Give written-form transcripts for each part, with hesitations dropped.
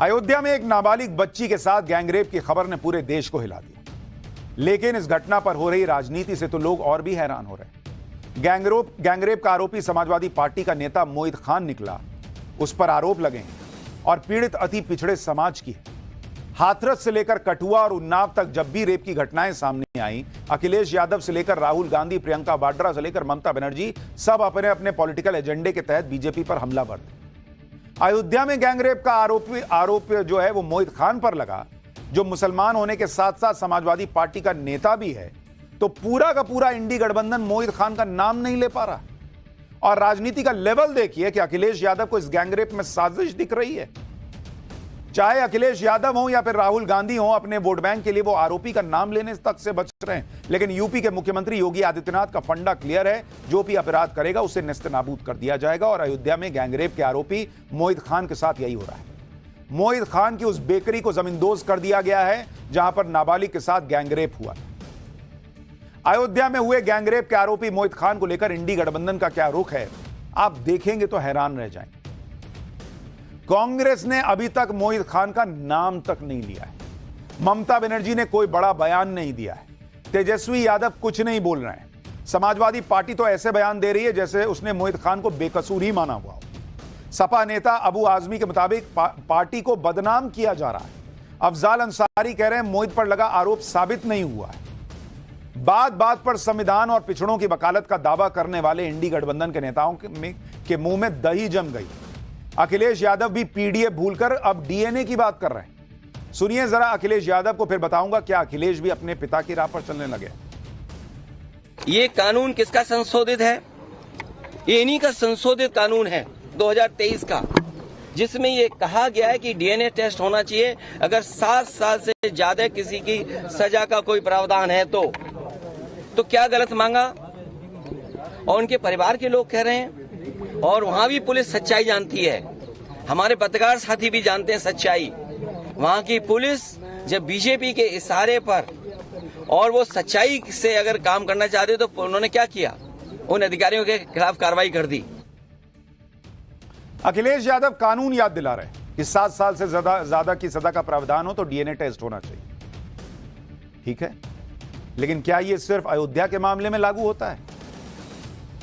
अयोध्या में एक नाबालिग बच्ची के साथ गैंगरेप की खबर ने पूरे देश को हिला दिया। लेकिन इस घटना पर हो रही राजनीति से तो लोग और भी हैरान हो रहे हैं। गैंगरेप का आरोपी समाजवादी पार्टी का नेता मोहित खान निकला, उस पर आरोप लगे हैं और पीड़ित अति पिछड़े समाज की है। हाथरस से लेकर कठुआ और उन्नाव तक जब भी रेप की घटनाएं सामने आई, अखिलेश यादव से लेकर राहुल गांधी, प्रियंका वाड्रा से लेकर ममता बनर्जी, सब अपने अपने पॉलिटिकल एजेंडे के तहत बीजेपी पर हमलावर थे। अयोध्या में गैंगरेप का आरोप जो है वो मोहित खान पर लगा, जो मुसलमान होने के साथ साथ समाजवादी पार्टी का नेता भी है। तो पूरा का पूरा इंडी गठबंधन मोहित खान का नाम नहीं ले पा रहा। और राजनीति का लेवल देखिए कि अखिलेश यादव को इस गैंगरेप में साजिश दिख रही है। चाहे अखिलेश यादव हो या फिर राहुल गांधी हो, अपने वोट बैंक के लिए वो आरोपी का नाम लेने तक से बच रहे हैं। लेकिन यूपी के मुख्यमंत्री योगी आदित्यनाथ का फंडा क्लियर है, जो भी अपराध करेगा उसे नेस्तनाबूद कर दिया जाएगा। और अयोध्या में गैंगरेप के आरोपी मोहित खान के साथ यही हो रहा है। मोहित खान की उस बेकरी को जमींदोज कर दिया गया है जहां पर नाबालिग के साथ गैंगरेप हुआ। अयोध्या में हुए गैंगरेप के आरोपी मोहित खान को लेकर इंडी गठबंधन का क्या रुख है, आप देखेंगे तो हैरान रह जाएंगे। कांग्रेस ने अभी तक मोहित खान का नाम तक नहीं लिया है। ममता बनर्जी ने कोई बड़ा बयान नहीं दिया है। तेजस्वी यादव कुछ नहीं बोल रहे हैं। समाजवादी पार्टी तो ऐसे बयान दे रही है जैसे उसने मोहित खान को बेकसूर ही माना हुआ हो। सपा नेता अबू आजमी के मुताबिक पार्टी को बदनाम किया जा रहा है। अफजाल अंसारी कह रहे हैं मोहित पर लगा आरोप साबित नहीं हुआ है। बात बात पर संविधान और पिछड़ों की वकालत का दावा करने वाले इंडी गठबंधन के नेताओं के मुंह में दही जम गई। अखिलेश यादव भी पीडीए भूलकर अब डीएनए की बात कर रहे हैं। सुनिए जरा अखिलेश यादव को, फिर बताऊंगा क्या अखिलेश भी अपने पिता की राह पर चलने लगे। ये कानून किसका संशोधित है? ये इन्हीं का संशोधित कानून है 2023 का, जिसमें ये कहा गया है कि डीएनए टेस्ट होना चाहिए अगर 7 साल से ज्यादा किसी की सजा का कोई प्रावधान है तो क्या गलत मांगा? और उनके परिवार के लोग कह रहे हैं, और वहां भी पुलिस सच्चाई जानती है, हमारे पत्रकार साथी भी जानते हैं सच्चाई। वहां की पुलिस जब बीजेपी के इशारे पर और वो सच्चाई से अगर काम करना चाहते तो उन्होंने क्या किया? उन अधिकारियों के खिलाफ कार्रवाई कर दी। अखिलेश यादव कानून याद दिला रहे हैं कि 7 साल से ज्यादा की सजा का प्रावधान हो तो डीएनए टेस्ट होना चाहिए। ठीक है, लेकिन क्या यह सिर्फ अयोध्या के मामले में लागू होता है?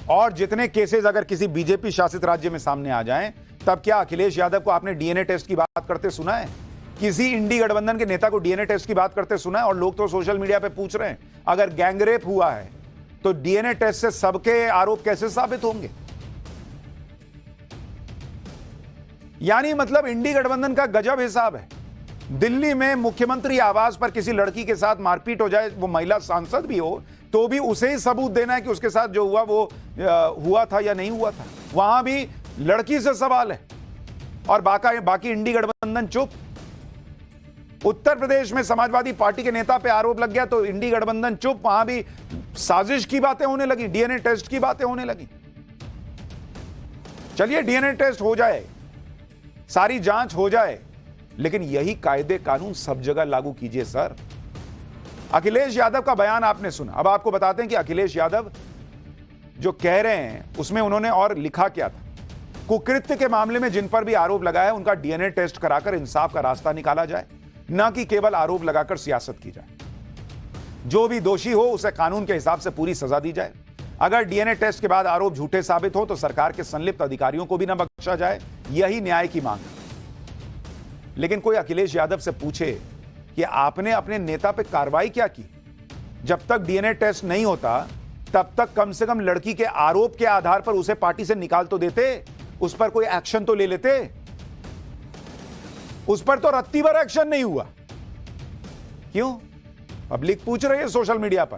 और जितने केसेस अगर किसी बीजेपी शासित राज्य में सामने आ जाएं, तब क्या अखिलेश यादव को आपने डीएनए टेस्ट की बात करते सुना है? किसी इंडी गठबंधन के नेता को डीएनए टेस्ट की बात करते सुना है? और लोग तो सोशल मीडिया पे पूछ रहे हैं, अगर गैंगरेप हुआ है तो डीएनए टेस्ट से सबके आरोप कैसे साबित होंगे? यानी मतलब इंडी गठबंधन का गजब हिसाब है। दिल्ली में मुख्यमंत्री आवास पर किसी लड़की के साथ मारपीट हो जाए, वो महिला सांसद भी हो, तो भी उसे ही सबूत देना है कि उसके साथ जो हुआ वो हुआ था या नहीं हुआ था। वहां भी लड़की से सवाल है और बाकी इंडी गठबंधन चुप। उत्तर प्रदेश में समाजवादी पार्टी के नेता पे आरोप लग गया तो इंडी गठबंधन चुप, वहां भी साजिश की बातें होने लगी, डीएनए टेस्ट की बातें होने लगी। चलिए डीएनए टेस्ट हो जाए, सारी जांच हो जाए, लेकिन यही कायदे कानून सब जगह लागू कीजिए सर। अखिलेश यादव का बयान आपने सुना, अब आपको बताते हैं कि अखिलेश यादव जो कह रहे हैं उसमें उन्होंने और लिखा क्या था। कुकृत्य के मामले में जिन पर भी आरोप लगा है उनका डीएनए टेस्ट कराकर इंसाफ का रास्ता निकाला जाए, न कि केवल आरोप लगाकर सियासत की जाए। जो भी दोषी हो उसे कानून के हिसाब से पूरी सजा दी जाए। अगर डीएनए टेस्ट के बाद आरोप झूठे साबित हो तो सरकार के संलिप्त अधिकारियों को भी न बख्शा जाए। यही न्याय की मांग है। लेकिन कोई अखिलेश यादव से पूछे कि आपने अपने नेता पे कार्रवाई क्या की? जब तक डीएनए टेस्ट नहीं होता तब तक कम से कम लड़की के आरोप के आधार पर उसे पार्टी से निकाल तो देते, उस पर कोई एक्शन तो ले लेते। उस पर तो रत्ती भर एक्शन नहीं हुआ। क्यों? पब्लिक पूछ रही है सोशल मीडिया पर।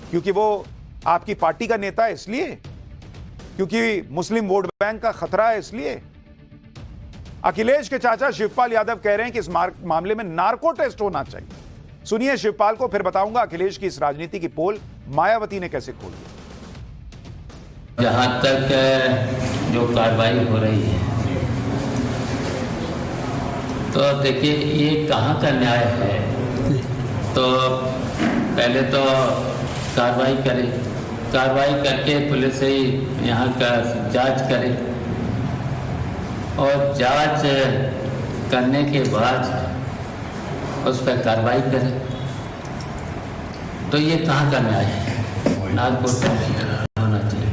क्योंकि वो आपकी पार्टी का नेता है इसलिए? क्योंकि मुस्लिम वोट बैंक का खतरा है इसलिए? अखिलेश के चाचा शिवपाल यादव कह रहे हैं कि इस मामले में नार्को टेस्ट होना चाहिए। सुनिए शिवपाल को, फिर बताऊंगा अखिलेश की इस राजनीति की पोल मायावती ने कैसे खोली। जहां तक जो कार्रवाई हो रही है तो देखिए ये कहां का न्याय है। तो पहले तो कार्रवाई करे, कार्रवाई करके पुलिस ही यहाँ का जांच करे और जांच करने के बाद उस पर कार्रवाई करे, तो ये कहाँ का न्याय है? नागपुर होना चाहिए।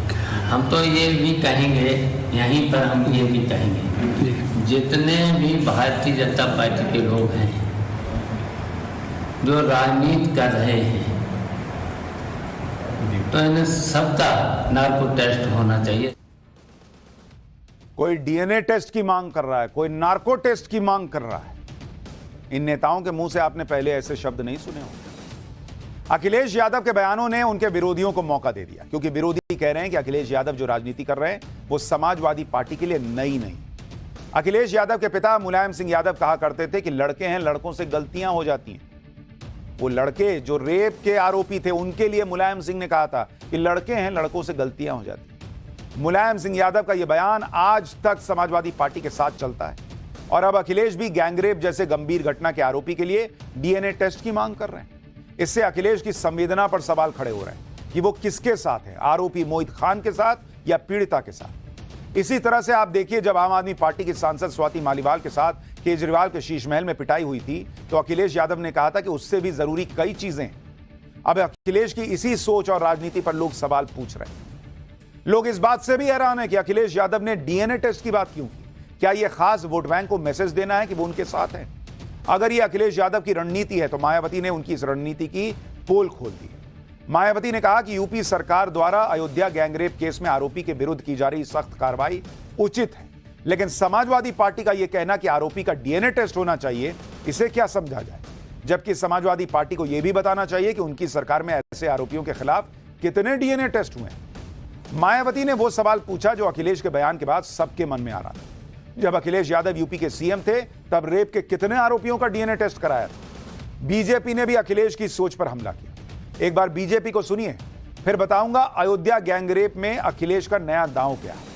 हम तो ये भी कहेंगे, यहीं पर हम ये भी कहेंगे, जितने भी भारतीय जनता पार्टी के लोग हैं जो राजनीति कर रहे हैं, तो इन्हें सबका नार्को टेस्ट होना चाहिए। कोई डीएनए टेस्ट की मांग कर रहा है, कोई नार्को टेस्ट की मांग कर रहा है। इन नेताओं के मुंह से आपने पहले ऐसे शब्द नहीं सुने होंगे। अखिलेश यादव के बयानों ने उनके विरोधियों को मौका दे दिया, क्योंकि विरोधी कह रहे हैं कि अखिलेश यादव जो राजनीति कर रहे हैं वो समाजवादी पार्टी के लिए नई नहीं। अखिलेश यादव के पिता मुलायम सिंह यादव कहा करते थे कि लड़के हैं, लड़कों से गलतियां हो जाती हैं। वो लड़के जो रेप के आरोपी थे उनके लिए मुलायम सिंह ने कहा था कि लड़के हैं, लड़कों से गलतियां हो जाती हैं। मुलायम सिंह यादव का यह बयान आज तक समाजवादी पार्टी के साथ चलता है, और अब अखिलेश भी गैंगरेप जैसे गंभीर घटना के आरोपी के लिए डीएनए टेस्ट की मांग कर रहे हैं। इससे अखिलेश की संवेदना पर सवाल खड़े हो रहे हैं कि वो किसके साथ है, आरोपी मोहित खान के साथ या पीड़िता के साथ। इसी तरह से आप देखिए, जब आम आदमी पार्टी की सांसद स्वाति मालीवाल के साथ केजरीवाल के शीश महल में पिटाई हुई थी, तो अखिलेश यादव ने कहा था कि उससे भी जरूरी कई चीजें। अब अखिलेश की इसी सोच और राजनीति पर लोग सवाल पूछ रहे हैं। लोग इस बात से भी हैरान है कि अखिलेश यादव ने डीएनए टेस्ट की बात क्यों की। क्या यह खास वोट बैंक को मैसेज देना है कि वो उनके साथ है? अगर ये अखिलेश यादव की रणनीति है, तो मायावती ने उनकी इस रणनीति की पोल खोल दी। मायावती ने कहा कि यूपी सरकार द्वारा अयोध्या गैंगरेप केस में आरोपी के विरुद्ध की जा रही सख्त कार्रवाई उचित है, लेकिन समाजवादी पार्टी का यह कहना कि आरोपी का डीएनए टेस्ट होना चाहिए, इसे क्या समझा जाए? जबकि समाजवादी पार्टी को यह भी बताना चाहिए कि उनकी सरकार में ऐसे आरोपियों के खिलाफ कितने डीएनए टेस्ट हुए हैं। मायावती ने वो सवाल पूछा जो अखिलेश के बयान के बाद सबके मन में आ रहा था। जब अखिलेश यादव यूपी के सीएम थे, तब रेप के कितने आरोपियों का डीएनए टेस्ट कराया था? बीजेपी ने भी अखिलेश की सोच पर हमला किया। एक बार बीजेपी को सुनिए, फिर बताऊंगा अयोध्या गैंगरेप में अखिलेश का नया दांव क्या है।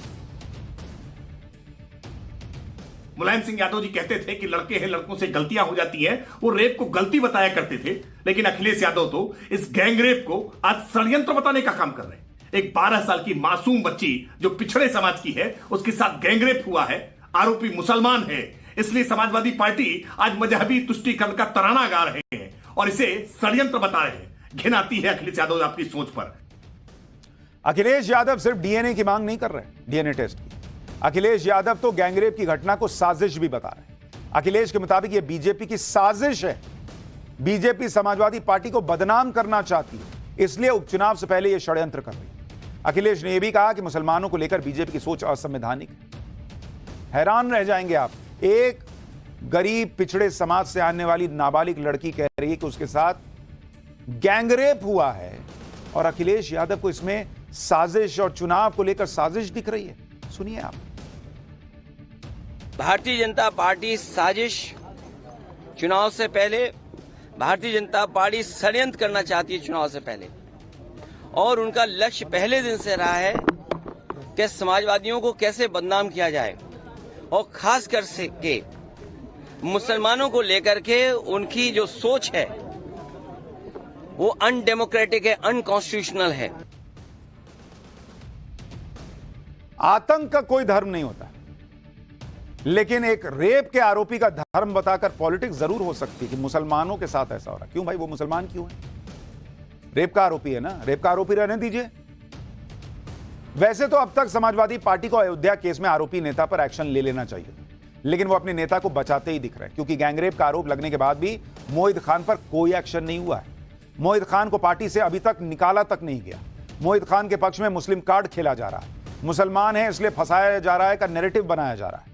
मुलायम सिंह यादव जी कहते थे कि लड़के हैं, लड़कों से गलतियां हो जाती हैं। वो रेप को गलती बताया करते थे, लेकिन अखिलेश यादव तो इस गैंगरेप को आज षड्यंत्र बताने का काम कर रहे हैं। एक 12 साल की मासूम बच्ची जो पिछड़े समाज की है, उसके साथ गैंगरेप हुआ है, आरोपी मुसलमान है। इसलिए समाजवादी पार्टी आज मजहबी तुष्टीकरण का तराना गा रहे हैं और इसे षड्यंत्र बता रहे हैं। घिन आती है अखिलेश यादव आपकी सोच पर। अखिलेश यादव सिर्फ डीएनए की मांग नहीं कर रहे, डीएनए टेस्ट की। अखिलेश यादव तो गैंगरेप की घटना को साजिश भी बता रहे हैं। अखिलेश के मुताबिक यह बीजेपी की साजिश है। बीजेपी समाजवादी पार्टी को बदनाम करना चाहती है, इसलिए उपचुनाव से पहले यह षड्यंत्र कर रही है। अखिलेश ने यह भी कहा कि मुसलमानों को लेकर बीजेपी की सोच असंवैधानिक है। हैरान रह जाएंगे आप, एक गरीब पिछड़े समाज से आने वाली नाबालिग लड़की कह रही है कि उसके साथ गैंगरेप हुआ है, और अखिलेश यादव को इसमें साजिश और चुनाव को लेकर साजिश दिख रही है। सुनिए आप। भारतीय जनता पार्टी साजिश, चुनाव से पहले भारतीय जनता पार्टी षड्यंत्र करना चाहती है चुनाव से पहले, और उनका लक्ष्य पहले दिन से रहा है कि समाजवादियों को कैसे बदनाम किया जाए, और खास कर के मुसलमानों को लेकर के उनकी जो सोच है वो अनडेमोक्रेटिक है, अनकॉन्स्टिट्यूशनल है। आतंक का कोई धर्म नहीं होता, लेकिन एक रेप के आरोपी का धर्म बताकर पॉलिटिक्स जरूर हो सकती है कि मुसलमानों के साथ ऐसा हो रहा है। क्यों भाई, वो मुसलमान क्यों है? रेप का आरोपी है ना, रेप का आरोपी रहने दीजिए। वैसे तो अब तक समाजवादी पार्टी को अयोध्या केस में आरोपी नेता पर एक्शन ले लेना चाहिए, लेकिन वो अपने नेता को बचाते ही दिख रहे हैं, क्योंकि गैंगरेप का आरोप लगने के बाद भी मोहित खान पर कोई एक्शन नहीं हुआ है। मोहित खान को पार्टी से अभी तक निकाला तक नहीं गया। मोहित खान के पक्ष में मुस्लिम कार्ड खेला जा रहा है, मुसलमान है इसलिए फंसाया जा रहा है का नैरेटिव बनाया जा रहा है।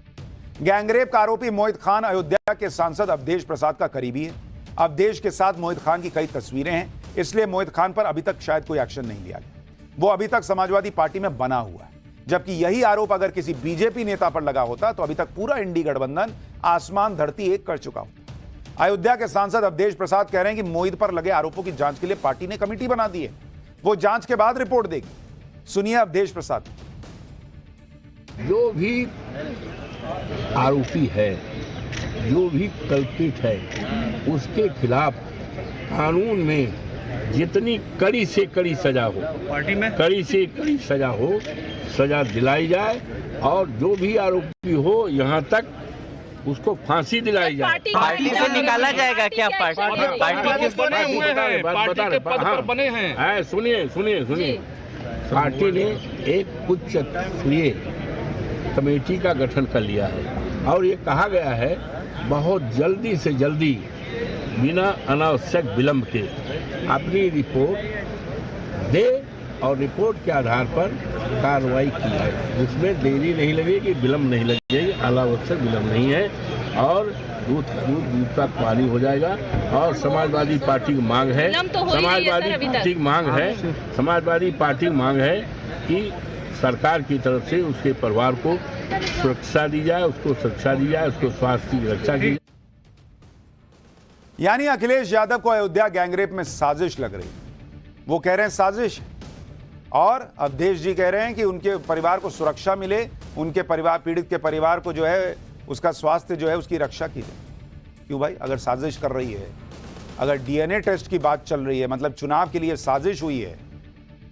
गैंगरेप का आरोपी मोहित खान अयोध्या के सांसद अवधेश प्रसाद का करीबी है। अवधेश के साथ मोहित खान की कई तस्वीरें हैं, इसलिए मोहित खान पर अभी तक शायद कोई एक्शन नहीं लिया गया। वो अभी तक समाजवादी पार्टी में बना हुआ है, जबकि यही आरोप अगर किसी बीजेपी नेता पर लगा होता तो अभी तक पूरा इंडी गठबंधन आसमान धरती एक कर चुका होता। अयोध्या के सांसद अवधेश प्रसाद कह रहे हैं कि मोहित पर लगे आरोपों की जांच के लिए पार्टी ने कमेटी बना दी है, वो जांच के बाद रिपोर्ट देगी। सुनिए अवधेश प्रसाद। जो भी आरोपी है, जो भी कल्पित है, उसके खिलाफ कानून में जितनी कड़ी से कड़ी सजा हो, पार्टी में कड़ी से कड़ी सजा हो, सजा दिलाई जाए। और जो भी आरोपी हो, यहाँ तक उसको फांसी दिलाई जाए। पार्टी से निकाला जाएगा क्या? पार्टी किस बने हुए हैं? पार्टी के पद पर बने हैं। सुनिए पार्टी ने एक उच्च स्तरीय कमेटी का गठन कर लिया है और ये कहा गया है बहुत जल्दी से जल्दी बिना अनावश्यक विलंब के अपनी रिपोर्ट दे और रिपोर्ट के आधार पर कार्रवाई की है। उसमें देरी नहीं लगेगी, विलंब नहीं लगेगी, अनावश्यक विलंब नहीं है और दूध का पानी हो जाएगा। और समाजवादी पार्टी की मांग है, समाजवादी पार्टी की मांग है कि सरकार की तरफ से उसके परिवार को सुरक्षा दी जाए, उसको सुरक्षा दी जाए, उसको स्वास्थ्य की रक्षा की जाए। यानी अखिलेश यादव को अयोध्या गैंगरेप में साजिश लग रही है। वो कह रहे हैं साजिश, और अवधेश जी कह रहे हैं कि उनके परिवार को सुरक्षा मिले, उनके परिवार, पीड़ित के परिवार को जो है उसका स्वास्थ्य जो है उसकी रक्षा की जाए। क्यों भाई? अगर साजिश कर रही है, अगर डीएनए टेस्ट की बात चल रही है, मतलब चुनाव के लिए साजिश हुई है,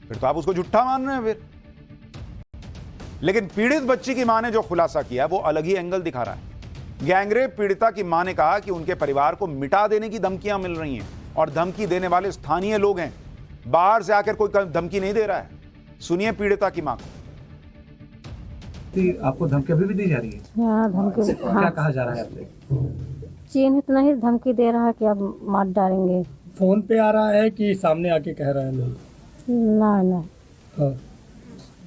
फिर तो आप उसको झूठा मान रहे हैं फिर। लेकिन पीड़ित बच्ची की मां ने जो खुलासा किया वो अलग ही एंगल दिखा रहा है। गैंगरेप पीड़िता की मां ने कहा कि उनके परिवार को मिटा देने की धमकियां मिल रही हैं और धमकी देने वाले स्थानीय लोग हैं, बाहर से आकर कोई धमकी नहीं दे रहा है। सुनिए पीड़िता की मां को। आपको धमकी अभी भी दी जा रही है? हाँ, धमकी। क्या कहा जा रहा है आपसे? चीन इतना ही धमकी दे रहा है कि अब मार डालेंगे। फोन पे आ रहा है कि सामने आके कह रहे हैं लोग? ना हाँ।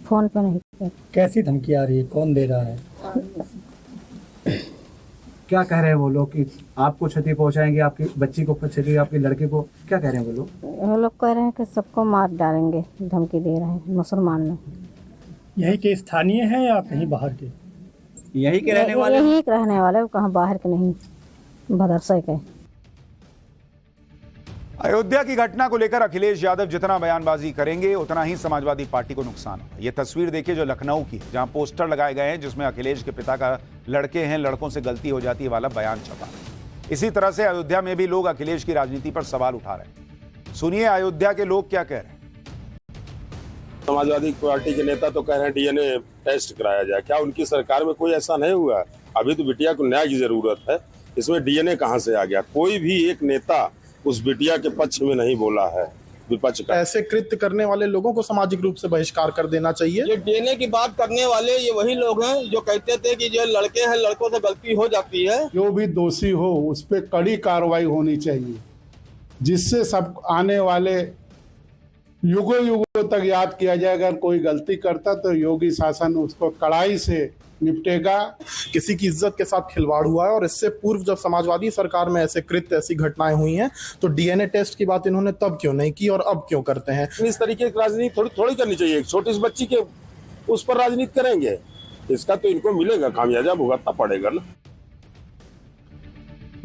फोन पे नहीं। कैसी धमकी आ रही है? कौन दे रहा है? क्या कह रहे हैं वो लोग कि आपको क्षति पहुंचाएंगे, आपकी बच्ची को क्षति, आपके लड़के को? क्या कह रहे हैं वो लोग? वो लोग कह रहे हैं कि सबको मार डालेंगे, धमकी दे रहे हैं मुसलमान लोग। यही के स्थानीय हैं या कहीं बाहर के? यही के रहने वाले? यही के रहने वाले, कहाँ बाहर के नहीं, भदरसा के। अयोध्या की घटना को लेकर अखिलेश यादव जितना बयानबाजी करेंगे उतना ही समाजवादी पार्टी को नुकसान होगा। ये तस्वीर देखिए जो लखनऊ की, जहां पोस्टर लगाए गए हैं जिसमें अखिलेश के पिता का लड़के हैं, लड़कों से गलती हो जाती है वाला बयान छपा। इसी तरह से अयोध्या में भी लोग अखिलेश की राजनीति पर सवाल उठा रहे हैं। सुनिए अयोध्या के लोग क्या कह रहे हैं। समाजवादी पार्टी के नेता तो कह रहे हैं डीएनए टेस्ट कराया जाए। क्या उनकी सरकार में कोई ऐसा नहीं हुआ? अभी तो बिटिया को न्याय की जरूरत है, इसमें डीएनए कहां से आ गया? कोई भी एक नेता उस बिटिया के पक्ष में नहीं बोला है, विपक्ष का। ऐसे कृत्य करने वाले लोगों को सामाजिक रूप से बहिष्कार कर देना चाहिए। ये डीएनए की बात करने वाले ये वही लोग हैं जो कहते थे कि जो लड़के हैं लड़कों से गलती हो जाती है। जो भी दोषी हो उस पर कड़ी कार्रवाई होनी चाहिए, जिससे सब आने वाले युगों तक याद किया जाए। अगर कोई गलती करता तो योगी शासन उसको कड़ाई से निपटेगा। किसी की इज्जत के साथ खिलवाड़ हुआ है और इससे पूर्व जब समाजवादी सरकार में ऐसे कृत्य, ऐसी घटनाएं हुई हैं तो डीएनए टेस्ट की बात इन्होंने तब क्यों नहीं की और अब क्यों करते हैं? इस तरीके की राजनीति थोड़ी करनी चाहिए। एक छोटी सी बच्ची के उस पर राजनीति करेंगे, इसका तो इनको मिलेगा, खामियाजा भुगतना पड़ेगा ना।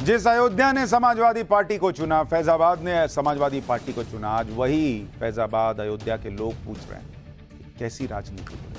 जिस अयोध्या ने समाजवादी पार्टी को चुना, फैजाबाद ने समाजवादी पार्टी को चुना, आज वही फैजाबाद अयोध्या के लोग पूछ रहे हैं कैसी राजनीति।